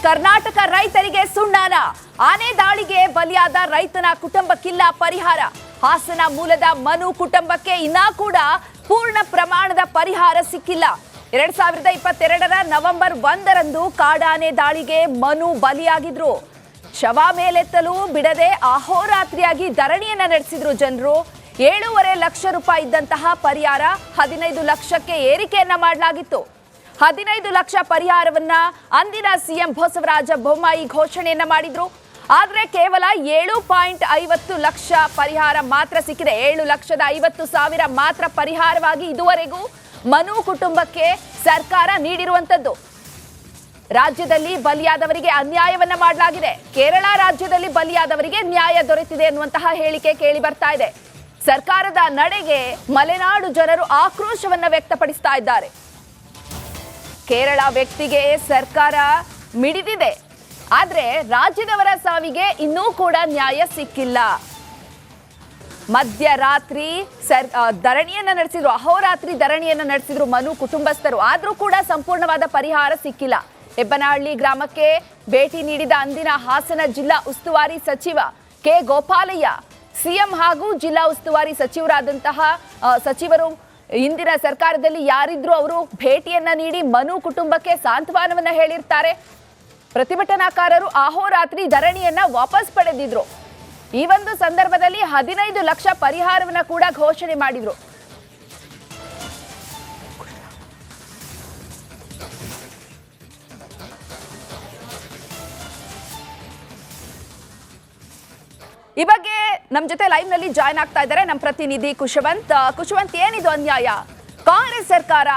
ಕರ್ನಾಟಕ ರೈತರಿಗೆ ಸುಣ್ಣಾನ. ಆನೆ ದಾಳಿಗೆ ಬಲಿಯಾದ ರೈತನ ಕುಟುಂಬಕ್ಕಿಲ್ಲ ಪರಿಹಾರ. ಹಾಸನ ಮೂಲದ ಮನು ಕುಟುಂಬಕ್ಕೆ ಇನ್ನೂ ಕೂಡ ಪೂರ್ಣ ಪ್ರಮಾಣದ ಪರಿಹಾರ ಸಿಕ್ಕಿಲ್ಲ. 2022ರ ನವೆಂಬರ್ 1ರಂದು ಕಾಡಾನೆ ದಾಳಿಗೆ ಮನು ಬಲಿಯಾಗಿದ್ರು. ಶವ ಮೇಲೆತ್ತಲು ಬಿಡದೆ ಅಹೋರಾತ್ರಿಯಾಗಿ ಧರಣಿಯನ್ನ ನಡೆಸಿದ್ರು ಜನರು. 7.5 ಲಕ್ಷ ರೂಪಾಯಿ ಇದ್ದಂತಹ ಪರಿಹಾರ 15 ಲಕ್ಷಕ್ಕೆ ಏರಿಕೆಯನ್ನ ಮಾಡಲಾಗಿತ್ತು. 15 ಲಕ್ಷ ಪರಿಹಾರವನ್ನ ಅಂದಿನ ಸಿಎಂ ಬಸವರಾಜ ಬೊಮ್ಮಾಯಿ ಘೋಷಣೆಯನ್ನ ಮಾಡಿದ್ರು. ಆದ್ರೆ ಕೇವಲ 7.50 ಲಕ್ಷ ಪರಿಹಾರ ಮಾತ್ರ ಸಿಕ್ಕಿದೆ. 7,50,000 ಮಾತ್ರ ಪರಿಹಾರವಾಗಿ ಇದುವರೆಗೂ ಮನು ಕುಟುಂಬಕ್ಕೆ ಸರ್ಕಾರ ನೀಡಿರುವಂತದ್ದು. ರಾಜ್ಯದಲ್ಲಿ ಬಲಿಯಾದವರಿಗೆ ಅನ್ಯಾಯವನ್ನ ಮಾಡಲಾಗಿದೆ. ಕೇರಳ ರಾಜ್ಯದಲ್ಲಿ ಬಲಿಯಾದವರಿಗೆ ನ್ಯಾಯ ದೊರೆತಿದೆ ಎನ್ನುವಂತಹ ಹೇಳಿಕೆ ಕೇಳಿ ಬರ್ತಾ ಇದೆ. ಸರ್ಕಾರದ ನಡೆಗೆ ಮಲೆನಾಡು ಜನರು ಆಕ್ರೋಶವನ್ನ ವ್ಯಕ್ತಪಡಿಸ್ತಾ ಇದ್ದಾರೆ. ಕೇರಳ ವ್ಯಕ್ತಿಗೆ ಸರ್ಕಾರ ಮಿಡಿದಿದೆ, ಆದ್ರೆ ರಾಜ್ಯದವರ ಸಾವಿಗೆ ಇನ್ನೂ ಕೂಡ ನ್ಯಾಯ ಸಿಕ್ಕಿಲ್ಲ. ಮಧ್ಯರಾತ್ರಿ ಧರಣಿಯನ್ನ ನಡೆಸಿದ್ರು, ಅಹೋರಾತ್ರಿ ಧರಣಿಯನ್ನ ನಡೆಸಿದ್ರು ಮನು ಕುಟುಂಬಸ್ಥರು. ಆದ್ರೂ ಕೂಡ ಸಂಪೂರ್ಣವಾದ ಪರಿಹಾರ ಸಿಕ್ಕಿಲ್ಲ. ಹೆಬ್ಬನಹಳ್ಳಿ ಗ್ರಾಮಕ್ಕೆ ಭೇಟಿ ನೀಡಿದ ಅಂದಿನ ಹಾಸನ ಜಿಲ್ಲಾ ಉಸ್ತುವಾರಿ ಸಚಿವ ಕೆ ಗೋಪಾಲಯ್ಯ, ಸಿಎಂ ಹಾಗೂ ಜಿಲ್ಲಾ ಉಸ್ತುವಾರಿ ಸಚಿವರಾದಂತಹ ಸಚಿವರು ಇಂದಿನ ಸರ್ಕಾರದಲ್ಲಿ ಯಾರಿದ್ರು ಅವರು ಭೇಟಿಯನ್ನ ನೀಡಿ ಮನು ಕುಟುಂಬಕ್ಕೆ ಸಾಂತ್ವನವನ್ನ ಹೇಳಿರ್ತಾರೆ. ಪ್ರತಿಭಟನಾಕಾರರು ಅಹೋರಾತ್ರಿ ಧರಣಿಯನ್ನ ವಾಪಸ್ ಪಡೆದಿದ್ರು. ಈ ಒಂದು ಸಂದರ್ಭದಲ್ಲಿ 15 ಲಕ್ಷ ಪರಿಹಾರವನ್ನ ಕೂಡ ಘೋಷಣೆ ಮಾಡಿದ್ರು. ಈ ಬಗ್ಗೆ ನಮ್ಮ ಜೊತೆ ಲೈವ್ ನಲ್ಲಿ ಜಾಯ್ನ್ ಆಗ್ತಾ ಇದ್ದಾರೆ ನಮ್ಮ ಪ್ರತಿನಿಧಿ ಕುಶವಂತ್. ಏನಿದು ಅನ್ಯಾಯ? ಕಾಂಗ್ರೆಸ್ ಸರ್ಕಾರ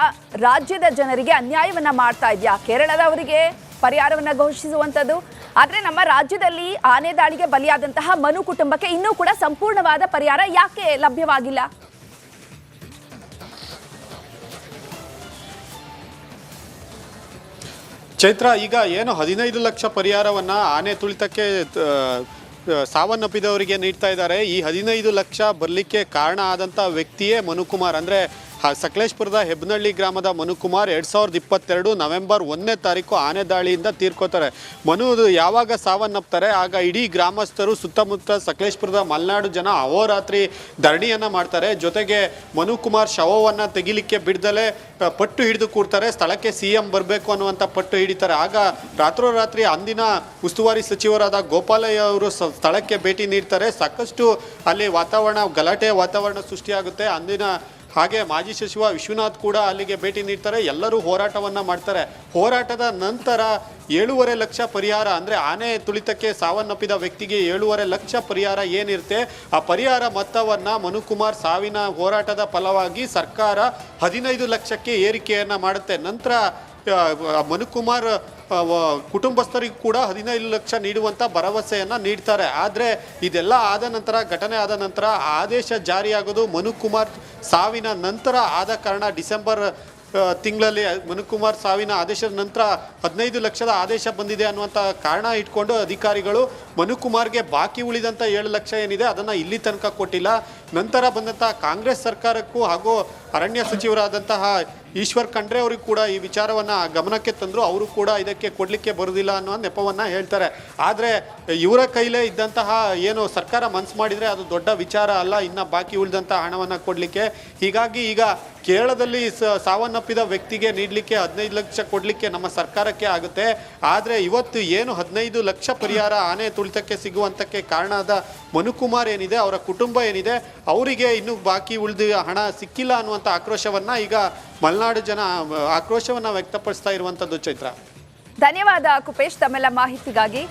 ರಾಜ್ಯದ ಜನರಿಗೆ ಅನ್ಯಾಯವನ್ನ ಮಾಡ್ತಾ ಇದೆಯಾ? ಕೇರಳದವರಿಗೆ ಪರಿಹಾರವನ್ನ ಘೋಷಿಸುವಂತದ್ದು, ಆದ್ರೆ ನಮ್ಮ ರಾಜ್ಯದಲ್ಲಿ ಆನೆ ದಾಳಿಗೆ ಬಲಿಯಾದಂತಹ ಮನು ಕುಟುಂಬಕ್ಕೆ ಇನ್ನೂ ಕೂಡ ಸಂಪೂರ್ಣವಾದ ಪರಿಹಾರ ಯಾಕೆ ಲಭ್ಯವಾಗಿಲ್ಲ? ಚೈತ್ರ, ಈಗ ಏನು 15 ಲಕ್ಷ ಪರಿಹಾರವನ್ನ ಆನೆ ತುಳಿತಕ್ಕೆ ಸಾವನ್ನಪ್ಪಿದವರಿಗೆ ನೀಡ್ತಾ ಇದ್ದಾರೆ. ಈ 15 ಲಕ್ಷ ಬರಲಿಕ್ಕೆ ಕಾರಣ ಆದಂಥ ವ್ಯಕ್ತಿಯೇ ಮನುಕುಮಾರ್. ಅಂದರೆ ಸಕಲೇಶ್ಪುರದ ಹೆಬ್ಬನಹಳ್ಳಿ ಗ್ರಾಮದ ಮನುಕುಮಾರ್ 2022 ನವೆಂಬರ್ 1ನೇ ತಾರೀಕು ಆನೆ ದಾಳಿಯಿಂದ ತೀರ್ಕೋತಾರೆ. ಮನು ಯಾವಾಗ ಸಾವನ್ನಪ್ತಾರೆ ಆಗ ಇಡೀ ಗ್ರಾಮಸ್ಥರು ಸುತ್ತಮುತ್ತ ಸಕಲೇಶ್ಪುರದ ಮಲೆನಾಡು ಜನ ಅಹೋರಾತ್ರಿ ಧರಣಿಯನ್ನು ಮಾಡ್ತಾರೆ. ಜೊತೆಗೆ ಮನುಕುಮಾರ್ ಶವವನ್ನು ತೆಗಿಲಿಕ್ಕೆ ಬಿಡ್ದಲೇ ಪಟ್ಟು ಹಿಡಿದು ಕೂಡ್ತಾರೆ. ಸ್ಥಳಕ್ಕೆ ಸಿಎಂ ಬರಬೇಕು ಅನ್ನುವಂಥ ಪಟ್ಟು ಹಿಡಿತಾರೆ. ಆಗ ರಾತ್ರೋರಾತ್ರಿ ಅಂದಿನ ಉಸ್ತುವಾರಿ ಸಚಿವರಾದ ಗೋಪಾಲಯ್ಯ ಅವರು ಸ್ಥಳಕ್ಕೆ ಭೇಟಿ ನೀಡ್ತಾರೆ. ಸಾಕಷ್ಟು ಅಲ್ಲಿ ಗಲಾಟೆಯ ವಾತಾವರಣ ಸೃಷ್ಟಿಯಾಗುತ್ತೆ. ಅಂದಿನ ಹಾಗೆ ಮಾಜಿ ಸಚಿವ ವಿಶ್ವನಾಥ್ ಕೂಡ ಅಲ್ಲಿಗೆ ಭೇಟಿ ನೀಡ್ತಾರೆ. ಎಲ್ಲರೂ ಹೋರಾಟವನ್ನು ಮಾಡ್ತಾರೆ. ಹೋರಾಟದ ನಂತರ 7.5 ಲಕ್ಷ ಪರಿಹಾರ, ಅಂದರೆ ಆನೆ ತುಳಿತಕ್ಕೆ ಸಾವನ್ನಪ್ಪಿದ ವ್ಯಕ್ತಿಗೆ 7.5 ಲಕ್ಷ ಪರಿಹಾರ ಏನಿರುತ್ತೆ ಆ ಪರಿಹಾರ ಮೊತ್ತವನ್ನು ಮನುಕುಮಾರ್ ಸಾವಿನ ಹೋರಾಟದ ಫಲವಾಗಿ ಸರ್ಕಾರ 15 ಲಕ್ಷಕ್ಕೆ ಏರಿಕೆಯನ್ನು ಮಾಡುತ್ತೆ. ನಂತರ ಮನುಕುಮಾರ್ ಕುಟುಂಬಸ್ಥರಿಗೂ ಕೂಡ 15 ಲಕ್ಷ ನೀಡುವಂಥ ಭರವಸೆಯನ್ನು ನೀಡ್ತಾರೆ. ಆದರೆ ಇದೆಲ್ಲ ಘಟನೆ ಆದ ನಂತರ ಆದೇಶ ಜಾರಿಯಾಗೋದು ಮನುಕುಮಾರ್ ಸಾವಿನ ನಂತರ ಆದ ಕಾರಣ ಡಿಸೆಂಬರ್ ತಿಂಗಳಲ್ಲಿ ಮನುಕುಮಾರ್ ಸಾವಿನ ಆದೇಶದ ನಂತರ 15 ಲಕ್ಷದ ಆದೇಶ ಬಂದಿದೆ ಅನ್ನುವಂಥ ಕಾರಣ ಇಟ್ಕೊಂಡು ಅಧಿಕಾರಿಗಳು ಮನುಕುಮಾರ್ಗೆ ಬಾಕಿ ಉಳಿದಂಥ 7 ಲಕ್ಷ ಏನಿದೆ ಅದನ್ನು ಇಲ್ಲಿ ತನಕ ಕೊಟ್ಟಿಲ್ಲ. ನಂತರ ಬಂದಂಥ ಕಾಂಗ್ರೆಸ್ ಸರ್ಕಾರಕ್ಕೂ ಹಾಗೂ ಅರಣ್ಯ ಸಚಿವರಾದಂತಹ ಈಶ್ವರ್ ಖಂಡ್ರೆ ಅವರಿಗೂ ಕೂಡ ಈ ವಿಚಾರವನ್ನು ಗಮನಕ್ಕೆ ತಂದರು. ಅವರು ಕೂಡ ಇದಕ್ಕೆ ಕೊಡಲಿಕ್ಕೆ ಬರುವುದಿಲ್ಲ ಅನ್ನೋ ನೆಪವನ್ನು ಹೇಳ್ತಾರೆ. ಆದರೆ ಇವರ ಕೈಲೇ ಇದ್ದಂತಹ ಏನು ಸರ್ಕಾರ ಮನಸ್ಸು ಮಾಡಿದರೆ ಅದು ದೊಡ್ಡ ವಿಚಾರ ಅಲ್ಲ, ಇನ್ನು ಬಾಕಿ ಉಳಿದಂಥ ಹಣವನ್ನು ಕೊಡಲಿಕ್ಕೆ. ಹೀಗಾಗಿ ಈಗ ಕೇರಳದಲ್ಲಿ ಸಾವನ್ನಪ್ಪಿದ ವ್ಯಕ್ತಿಗೆ ನೀಡಲಿಕ್ಕೆ 15 ಲಕ್ಷ ಕೊಡಲಿಕ್ಕೆ ನಮ್ಮ ಸರ್ಕಾರಕ್ಕೆ ಆಗುತ್ತೆ. ಆದರೆ ಇವತ್ತು ಏನು 15 ಲಕ್ಷ ಪರಿಹಾರ ಆನೆ ತುಳಿತಕ್ಕೆ ಸಿಗುವಂತಕ್ಕೆ ಕಾರಣ ಆದ ಮನುಕುಮಾರ್ ಏನಿದೆ, ಅವರ ಕುಟುಂಬ ಏನಿದೆ, ಅವರಿಗೆ ಇನ್ನೂ ಬಾಕಿ ಉಳಿದ ಹಣ ಸಿಕ್ಕಿಲ್ಲ ಅನ್ನುವಂಥ ಆಕ್ರೋಶವನ್ನು ಈಗ ಮಲೆನಾಡು ಜನ ಆಕ್ರೋಶವನ್ನು ವ್ಯಕ್ತಪಡಿಸ್ತಾ ಇರುವಂಥದ್ದು. ಚೈತ್ರ, ಧನ್ಯವಾದ ಕುಪೇಶ್ ತಮ್ಮೆಲ್ಲ ಮಾಹಿತಿಗಾಗಿ.